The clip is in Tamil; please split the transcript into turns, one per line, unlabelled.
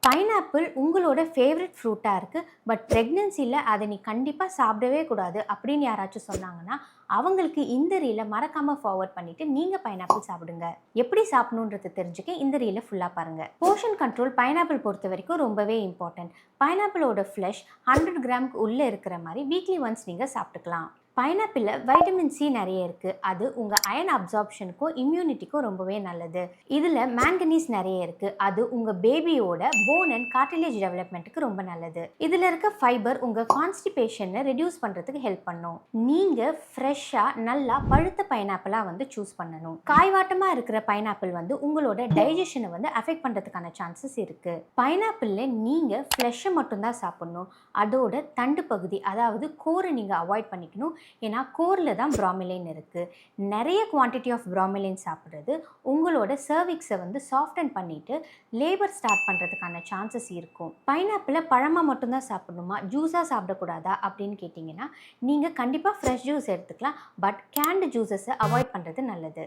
பைனாப்பிள் உங்களோட ஃபேவரட் ஃப்ரூட்டாக இருக்குது. பட் ப்ரெக்னன்சியில் அதை நீ கண்டிப்பாக சாப்பிடவே கூடாது அப்படின்னு யாராச்சும் சொன்னாங்கன்னா, அவங்களுக்கு இந்த ரீலை மறக்காமல் ஃபார்வர்ட் பண்ணிவிட்டு நீங்கள் பைனாப்பிள் சாப்பிடுங்க. எப்படி சாப்பிடணுன்றது தெரிஞ்சுக்க இந்த ரீலை ஃபுல்லாக பாருங்கள். போர்ஷன் கண்ட்ரோல் பைனாப்பிள் பொறுத்த வரைக்கும் ரொம்பவே இம்பார்ட்டன்ட். பைனாப்பிளோட ஃப்ளஷ் 100 கிராமுக்கு உள்ளே இருக்கிற மாதிரி வீக்லி ஒன்ஸ் நீங்கள் சாப்பிட்டுக்கலாம். பைனாப்பிளில் வைட்டமின் சி நிறைய இருக்குது. அது உங்கள் அயன் அப்சார்ப்ஷனுக்கும் இம்யூனிட்டிக்கும் ரொம்பவே நல்லது. இதில் மேங்கனீஸ் நிறைய இருக்குது. அது உங்கள் பேபியோட போன் அண்ட் கார்டிலேஜ் டெவலப்மெண்ட்டுக்கு ரொம்ப நல்லது. இதில் இருக்க ஃபைபர் உங்கள் கான்ஸ்டிபேஷனை ரெடியூஸ் பண்ணுறதுக்கு ஹெல்ப் பண்ணும். நீங்கள் ஃப்ரெஷ்ஷாக நல்லா பழுத்த பைனாப்பிளாக சூஸ் பண்ணணும். காய்வாட்டமாக இருக்கிற பைனாப்பிள் உங்களோட டைஜஷனை அஃபெக்ட் பண்ணுறதுக்கான சான்சஸ் இருக்குது. பைனாப்பிளில் நீங்கள் ஃப்ளெஷ்ஷை மட்டும்தான் சாப்பிடணும். அதோட தண்டு பகுதி, அதாவது கோரை நீங்கள் அவாய்ட் பண்ணிக்கணும். ஏன்னா கோரில் தான் ப்ராமிலைன் இருக்குது. நிறைய குவான்டிட்டி ஆஃப் ப்ராமிலைன் சாப்பிட்றது உங்களோட சர்விக்ஸை சாஃப்டன் பண்ணிவிட்டு லேபர் ஸ்டார்ட் பண்ணுறதுக்கான சான்சஸ் இருக்கும். பைனாப்பிளை பழமாக மட்டும்தான் சாப்பிடணுமா, ஜூஸாக சாப்பிடக்கூடாதா அப்படின்னு கேட்டிங்கன்னா, நீங்கள் கண்டிப்பாக ஃப்ரெஷ் ஜூஸ் எடுத்துக்கலாம். பட் கேன்டு ஜூஸஸை அவாய்ட் பண்ணுறது நல்லது.